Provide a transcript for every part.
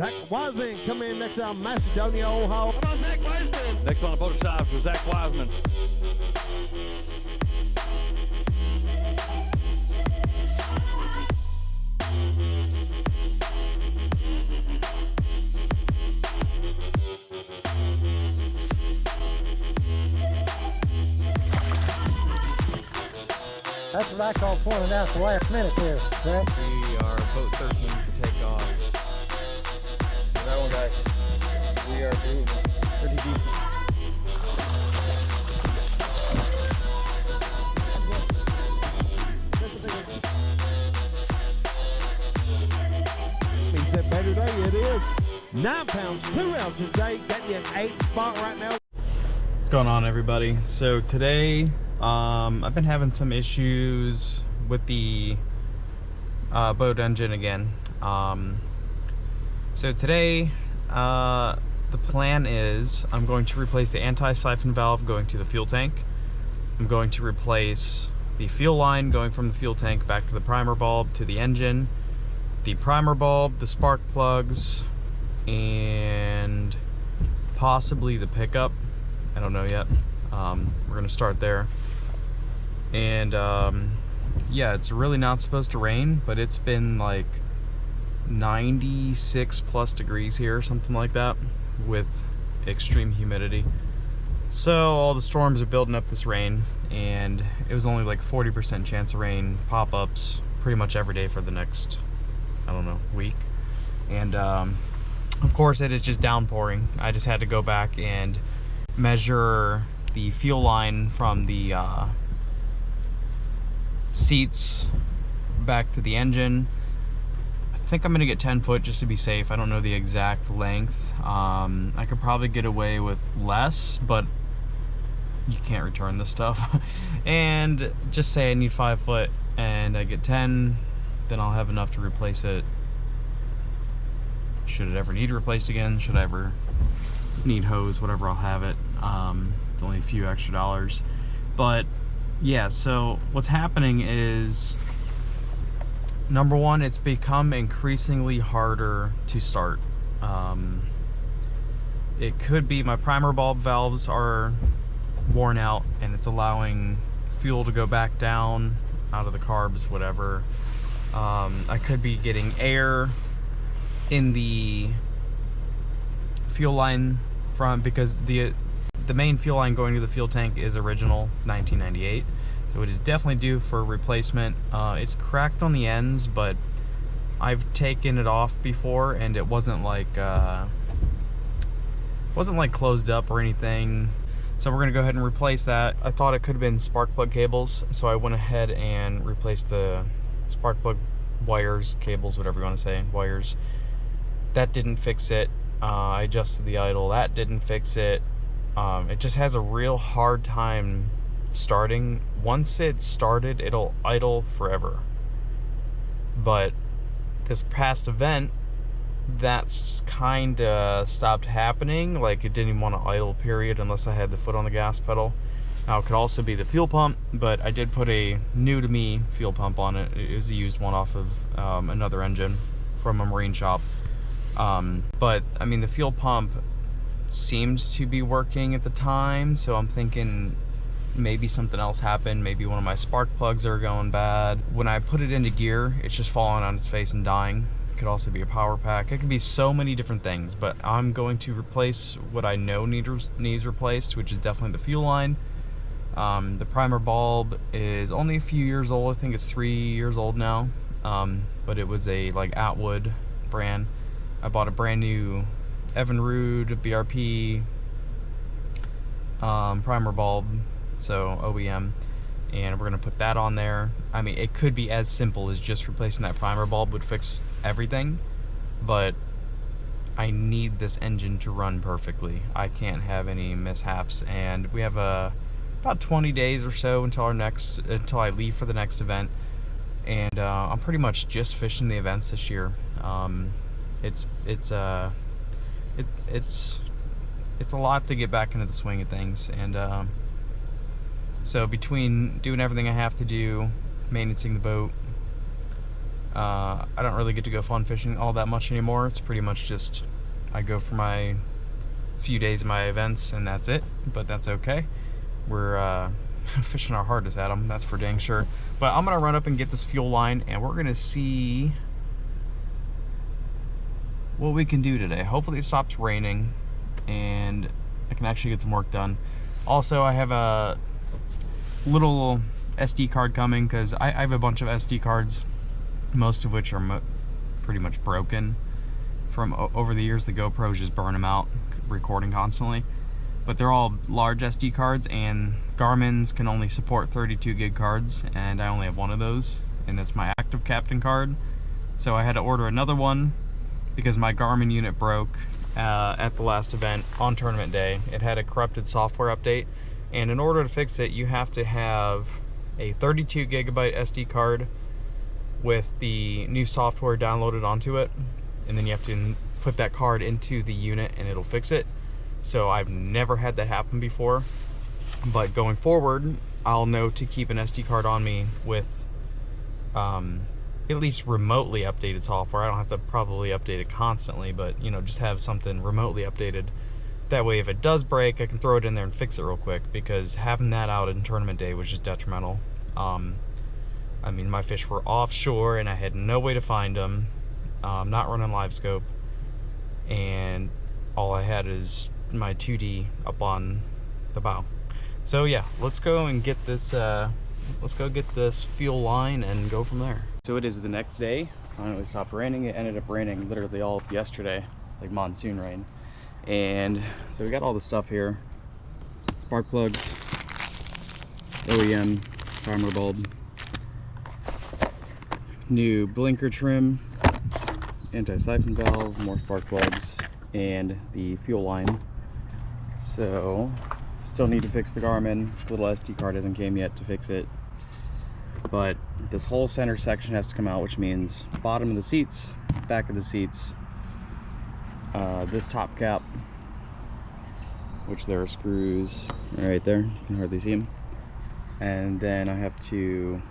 Zach Wiseman coming in next on Macedonia Old Hall. How about Zach Wiseman? Next on the motor side for Zach Wiseman. That's what I call pulling it out the last minute there, Zach. We are boat 13 to take off. That one, guys. We are doing pretty decent. He said better day, it is. 9 pounds, 2 ounces, Jake. Got you an 8 spot right now. What's going on, everybody? So today, I've been having some issues with the boat engine again. So today, the plan is I'm going to replace the anti-siphon valve going to the fuel tank. I'm going to replace the fuel line going from the fuel tank back to the primer bulb to the engine, the primer bulb, the spark plugs, and possibly the pickup. I don't know yet. We're gonna start there. And yeah, it's really not supposed to rain, but it's been like 96 plus degrees here, something like that, with extreme humidity. So all the storms are building up this rain, and it was only like 40% chance of rain pop-ups pretty much every day for the next, I don't know, week. And of course it is just downpouring. I just had to go back and measure the fuel line from the seats back to the engine. I think I'm gonna get 10 foot just to be safe. I don't know the exact length. I could probably get away with less, but you can't return this stuff. And just say I need 5 foot and I get 10, then I'll have enough to replace it. Should it ever need replaced again, should I ever need hose, whatever, I'll have it. It's only a few extra dollars. But yeah, so what's happening is, number one, it's become increasingly harder to start. It could be my primer bulb valves are worn out and it's allowing fuel to go back down out of the carbs, whatever. I could be getting air in the fuel line from, because the main fuel line going to the fuel tank is original 1998, so it is definitely due for replacement. It's cracked on the ends, but I've taken it off before and it wasn't like closed up or anything. So we're gonna go ahead and replace that. I thought it could have been spark plug cables, so I went ahead and replaced the spark plug wires, cables, whatever you want to say, wires. That didn't fix it. I adjusted the idle, that didn't fix it. It just has a real hard time starting. Once it's started, it'll idle forever. But this past event, that's kinda stopped happening. Like, it didn't even want to idle, period, unless I had the foot on the gas pedal. Now, it could also be the fuel pump, but I did put a new to me fuel pump on it. It was a used one off of another engine from a marine shop. But I mean, the fuel pump seemed to be working at the time, so I'm thinking maybe something else happened. Maybe one of my spark plugs are going bad. When I put it into gear, it's just falling on its face and dying. It could also be a power pack. It could be so many different things, but I'm going to replace what I know needs replaced, which is definitely the fuel line. The primer bulb is only a few years old. I think it's 3 years old now, but it was a like Atwood brand. I bought a brand new Evinrude BRP primer bulb, so OEM, and we're gonna put that on there. I mean, it could be as simple as just replacing that primer bulb would fix everything, but I need this engine to run perfectly. I can't have any mishaps, and we have about 20 days or so until I leave for the next event, and I'm pretty much just fishing the events this year. It's a lot to get back into the swing of things, and so between doing everything I have to do, maintaining the boat, I don't really get to go fun fishing all that much anymore. It's pretty much just I go for my few days of my events and that's it, but that's okay. We're fishing our hardest at them, that's for dang sure. But I'm gonna run up and get this fuel line and we're gonna see what we can do today. Hopefully it stops raining and I can actually get some work done. Also, I have a little SD card coming because I have a bunch of SD cards, most of which are pretty much broken from over the years. The GoPros just burn them out recording constantly, but they're all large SD cards and Garmin's can only support 32 gig cards and I only have one of those, and that's my active captain card. So I had to order another one because my Garmin unit broke at the last event on tournament day. It had a corrupted software update, and in order to fix it you have to have a 32 gigabyte SD card with the new software downloaded onto it, and then you have to put that card into the unit and it'll fix it. So I've never had that happen before, but going forward I'll know to keep an SD card on me with at least remotely updated software. I don't have to probably update it constantly, but you know, just have something remotely updated. That way if it does break I can throw it in there and fix it real quick, because having that out in tournament day was just detrimental. I mean, my fish were offshore and I had no way to find them. Not running live scope, and all I had is my 2D up on the bow. So yeah, let's go and get this fuel line and go from there. So it is the next day. Finally stopped raining. It ended up raining literally all of yesterday, like monsoon rain. And so we got all the stuff here: spark plugs, OEM timer bulb, new blinker trim, anti-siphon valve, more spark plugs, and the fuel line. So still need to fix the Garmin. Little SD card hasn't came yet to fix it, but this whole center section has to come out, which means bottom of the seats, back of the seats, this top cap, which there are screws right there, you can hardly see them, and then I have to,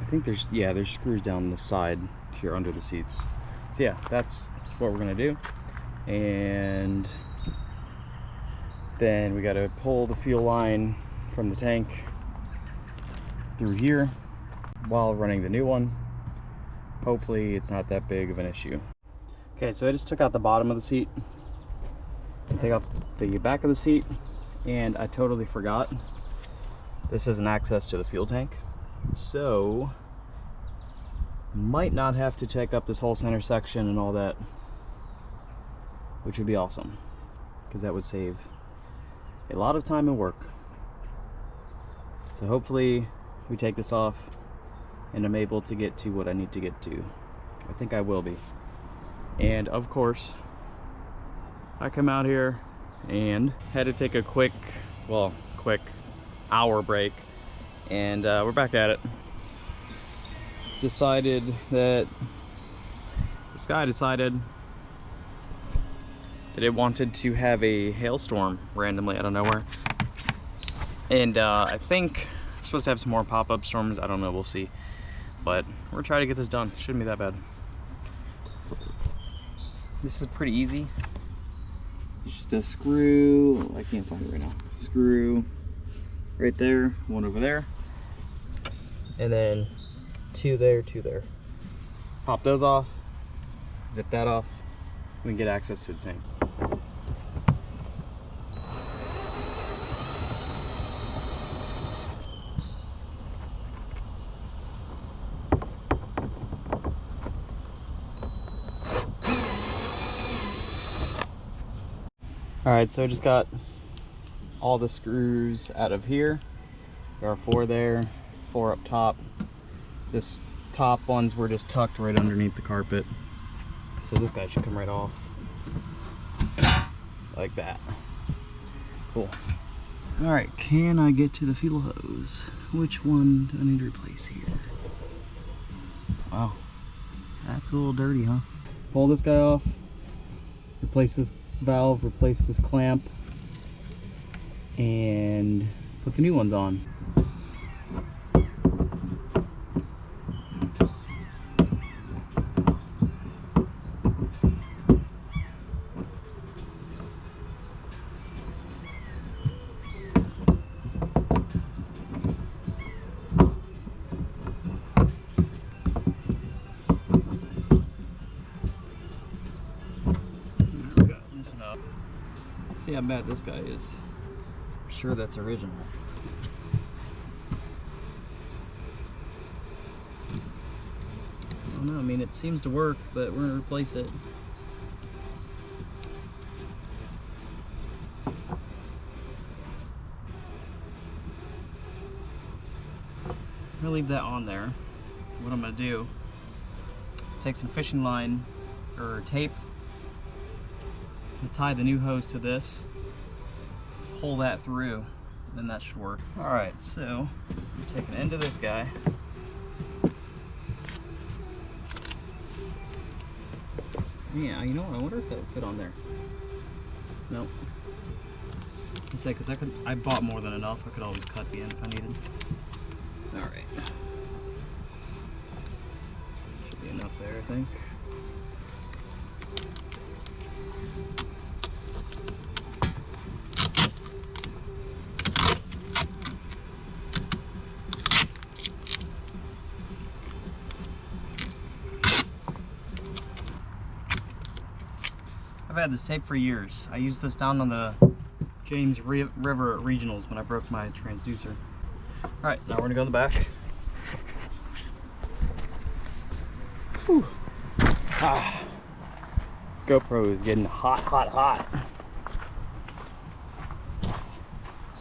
I think there's screws down the side here under the seats. So yeah, that's what we're gonna do. And then we got to pull the fuel line from the tank through here while running the new one. Hopefully it's not that big of an issue. Okay, so I just took out the bottom of the seat, take off the back of the seat, and I totally forgot this isn't access to the fuel tank. So might not have to check up this whole center section and all that, which would be awesome, because that would save a lot of time and work. So hopefully we take this off and I'm able to get to what I need to get to. I think I will be. And of course I come out here and had to take a quick hour break, and we're back at it. Decided that this guy decided that it wanted to have a hailstorm randomly out of nowhere, and I think I'm supposed to have some more pop-up storms. I don't know, we'll see, but we're gonna try to get this done. Shouldn't be that bad. This is pretty easy. It's just a screw, I can't find it right now, screw right there, one over there, and then two there, two there. Pop those off, zip that off, we can get access to the tank. Alright, so I just got all the screws out of here. There are 4 there, 4 up top. This top ones were just tucked right underneath the carpet. So this guy should come right off. Like that. Cool. Alright, can I get to the fuel hose? Which one do I need to replace here? Wow, that's a little dirty, huh? Pull this guy off, replace this valve, replace this clamp, and put the new ones on. Let's see how bad this guy is. I'm sure that's original. I don't know, I mean, it seems to work, but we're gonna replace it. I'm gonna leave that on there. What I'm gonna do, take some fishing line or tape and tie the new hose to this, pull that through, then that should work. All right, so I'm taking the end of this guy. Yeah, you know what? I wonder if that would fit on there. Nope. Let's say, because I bought more than enough. I could always cut the end if I needed. All right. Should be enough there, I think. I've had this tape for years. I used this down on the James River Regionals when I broke my transducer. All right, now we're gonna go in the back. Whew. Ah, this GoPro is getting hot, hot, hot.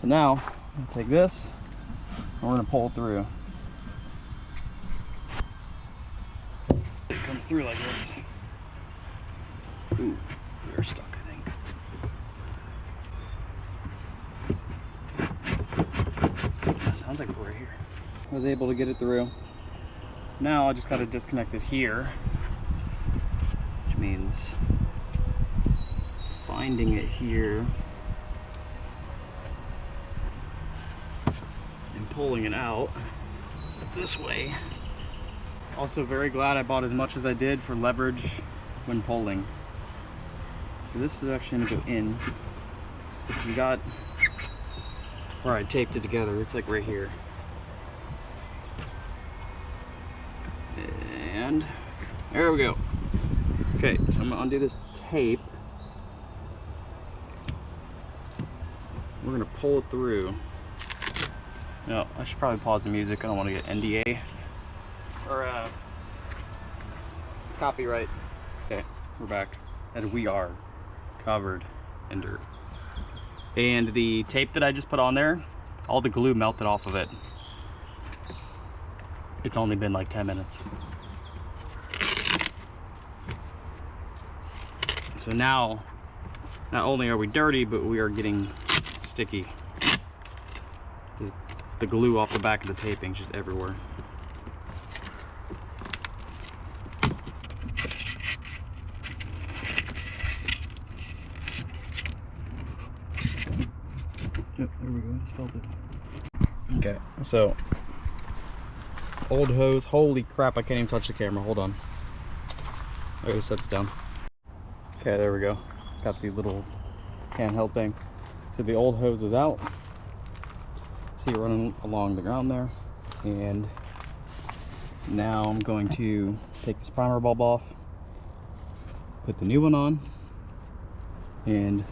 So now, I'm gonna take this and we're gonna pull it through. It comes through like this. Ooh. We're stuck, I think. Sounds like we're right here. I was able to get it through. Now I just got to disconnect it here, which means finding it here and pulling it out this way. Also very glad I bought as much as I did for leverage when pulling. So this is actually gonna go in. We got where I taped it together. It's like right here. And there we go. Okay, so I'm gonna undo this tape. We're gonna pull it through. No, I should probably pause the music. I don't want to get NDA or copyright. Okay, we're back, and we are covered in dirt. And the tape that I just put on there, all the glue melted off of it. It's only been like 10 minutes. So now, not only are we dirty, but we are getting sticky. The glue off the back of the taping is just everywhere. Yep, there we go, just felt it. Okay, so old hose. Holy crap, I can't even touch the camera. Hold on. I gotta set this down. Okay, there we go. Got the little handheld thing. So the old hose is out. See it running along the ground there. And now I'm going to take this primer bulb off, put the new one on, and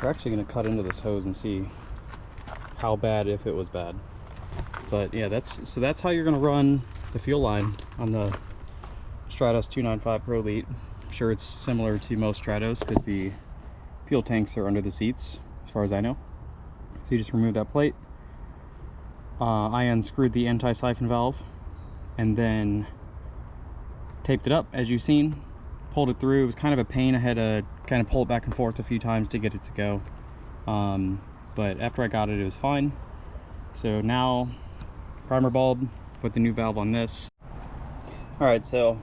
we're actually going to cut into this hose and see how bad, if it was bad. But yeah, that's how you're going to run the fuel line on the Stratos 295 Pro Elite. I'm sure it's similar to most Stratos because the fuel tanks are under the seats, as far as I know. So you just remove that plate. I unscrewed the anti-siphon valve and then taped it up, as you've seen. Pulled it through. It was kind of a pain. I had to kind of pull it back and forth a few times to get it to go. But after I got it, it was fine. So now, primer bulb, put the new valve on this. Alright, so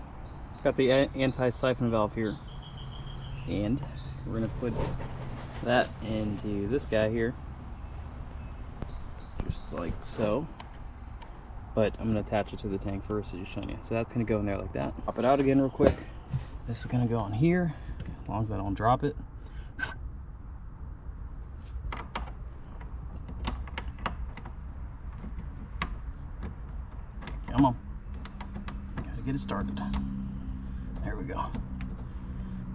got the anti-siphon valve here. And we're going to put that into this guy here. Just like so. But I'm going to attach it to the tank first, so just showing you. So that's going to go in there like that. Pop it out again real quick. This is going to go on here, as long as I don't drop it. Come on. Gotta get it started. There we go.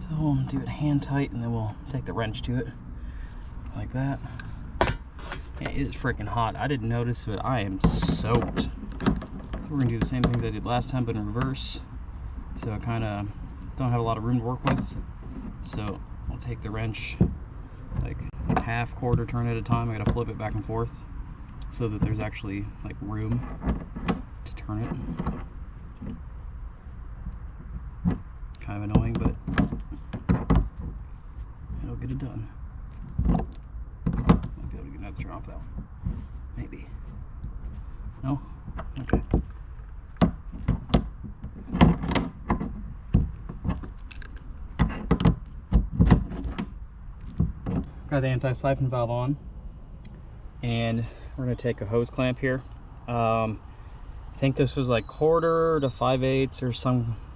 So we'll do it hand tight, and then we'll take the wrench to it like that. Yeah, it is freaking hot. I didn't notice, but I am soaked. So we're gonna do the same things I did last time, but in reverse. So I kind of don't have a lot of room to work with. So I'll take the wrench like half, quarter turn at a time. I gotta flip it back and forth so that there's actually like room to turn it. Kind of annoying, but it'll get it done. Might be able to get another turn off that one. Maybe. No? Okay. Got the anti-siphon valve on, and we're going to take a hose clamp here. I think this was like 1/4 to 5/8 or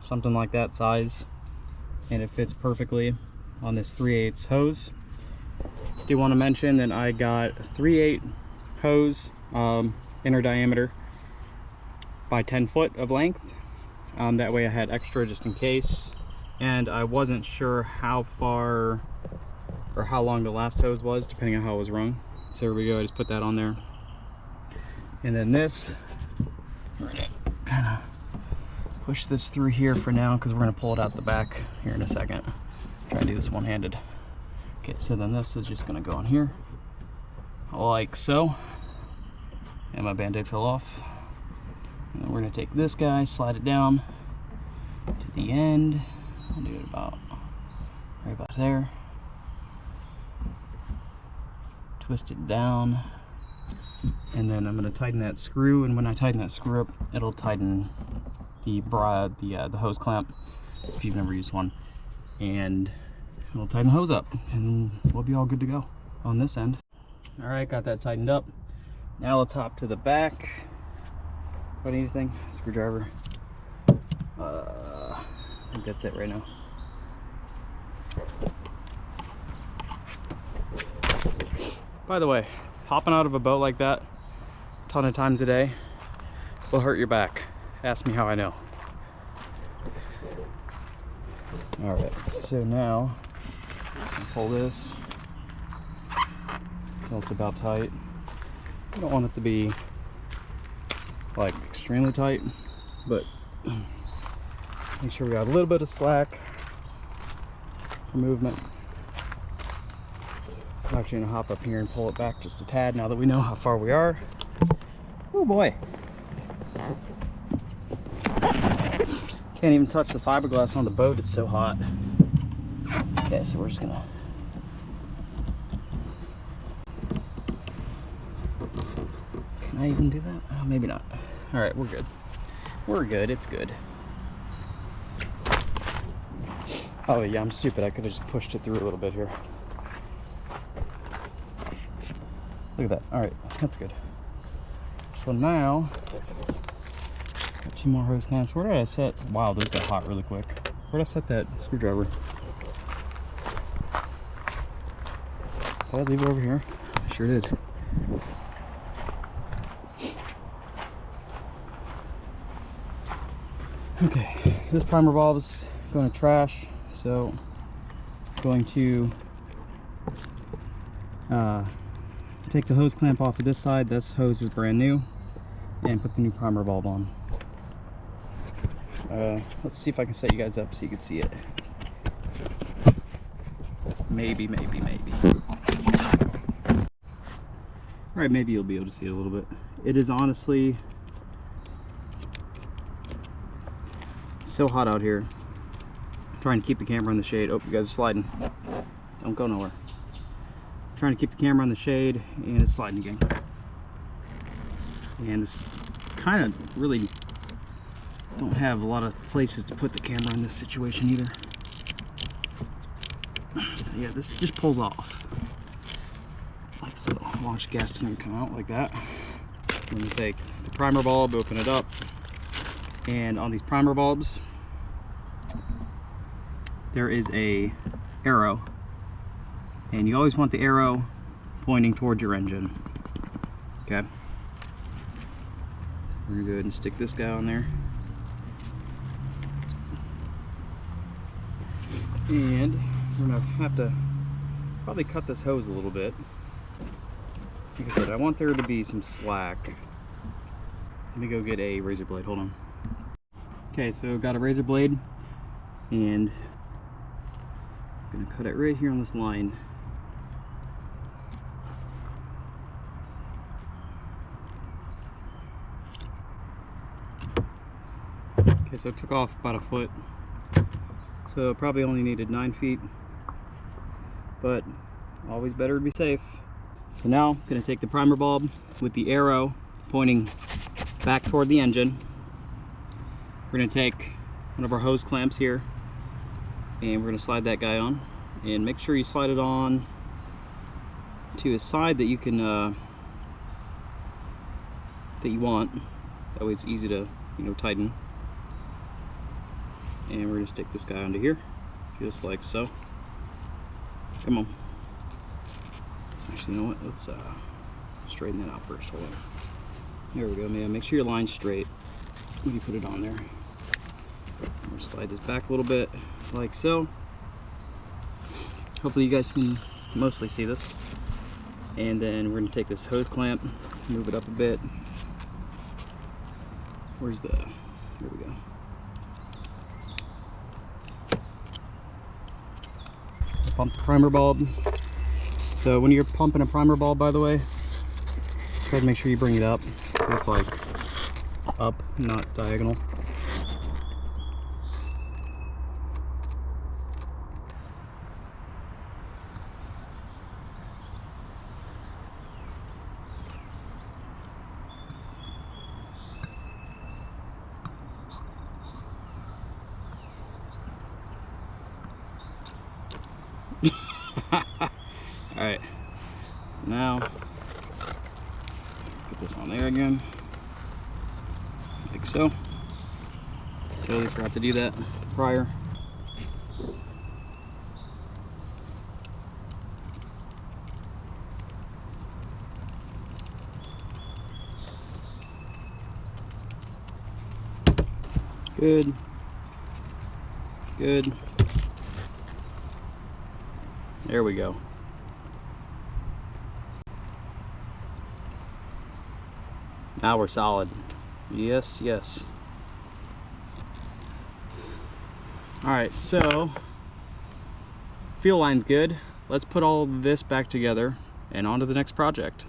something like that size, and it fits perfectly on this 3/8 hose. Do want to mention that I got a 3/8 hose, inner diameter by 10 foot of length. That way I had extra just in case, and I wasn't sure how far or how long the last hose was, depending on how it was rung. So here we go, I just put that on there. And then this, we're gonna kind of push this through here for now, because we're gonna pull it out the back here in a second. Try and do this one-handed. Okay, so then this is just gonna go on here, like so. And my band-aid fell off. And then we're gonna take this guy, slide it down to the end. I'll do it about right about there. Twist it down, and then I'm going to tighten that screw, and when I tighten that screw up, it'll tighten the hose clamp, if you've never used one, and it'll tighten the hose up, and we'll be all good to go on this end. Alright, got that tightened up. Now let's hop to the back. What, anything? Screwdriver. I think that's it right now. By the way, hopping out of a boat like that a ton of times a day will hurt your back. Ask me how I know. Alright, so now I'll pull this until it's about tight. I don't want it to be like extremely tight, but make sure we got a little bit of slack for movement. I'm actually gonna hop up here and pull it back just a tad now that we know how far we are. Oh boy. Can't even touch the fiberglass on the boat, it's so hot. Okay, so we're just gonna... Can I even do that? Oh, maybe not. Alright, we're good. We're good, it's good. Oh yeah, I'm stupid. I could have just pushed it through a little bit here. Look at that. Alright, that's good. So now, got 2 more hose clamps. Where did I set? Wow, those got hot really quick. Where did I set that screwdriver? Did I leave it over here? I sure did. Okay, this primer bulb is going to trash, so I'm going to take the hose clamp off of this side. This hose is brand new, and put the new primer bulb on. Let's see if I can set you guys up so you can see it. Maybe. Alright, maybe you'll be able to see it a little bit. It is honestly so hot out here. I'm trying to keep the camera in the shade. Oh, you guys are sliding. Don't go nowhere. Trying to keep the camera in the shade, and it's sliding again. And it's kind of really don't have a lot of places to put the camera in this situation either. So yeah, this just pulls off like so. Watch gas doesn't come out like that. I'm going to take the primer bulb, open it up, and on these primer bulbs there is a arrow, and you always want the arrow pointing towards your engine. Okay, we're gonna go ahead and stick this guy on there. And we're gonna have to probably cut this hose a little bit. Like I said, I want there to be some slack. Let me go get a razor blade, hold on. Okay, so got a razor blade, and I'm gonna cut it right here on this line. Okay, so it took off about a foot. So probably only needed 9 feet, but always better to be safe. So now I'm gonna take the primer bulb with the arrow pointing back toward the engine. We're gonna take one of our hose clamps here, and we're gonna slide that guy on. And make sure you slide it on to a side that you can, that you want. That way it's easy to, tighten. And we're gonna stick this guy onto here, just like so. Come on. Actually, you know what? Let's straighten that out first. Hold on. There we go, man. Make sure your line's straight when you put it on there. I'm gonna slide this back a little bit, like so. Hopefully you guys can mostly see this. And then we're gonna take this hose clamp, move it up a bit. Where's the, here we go. Pump the primer bulb. So when you're pumping a primer bulb, by the way, try to make sure you bring it up so it's like up, not diagonal. Alright, so now put this on there again, like so. Totally forgot to do that prior. Good. Good. There we go. Now we're solid. Yes, yes. Alright, so fuel line's good. Let's put all this back together and on to the next project.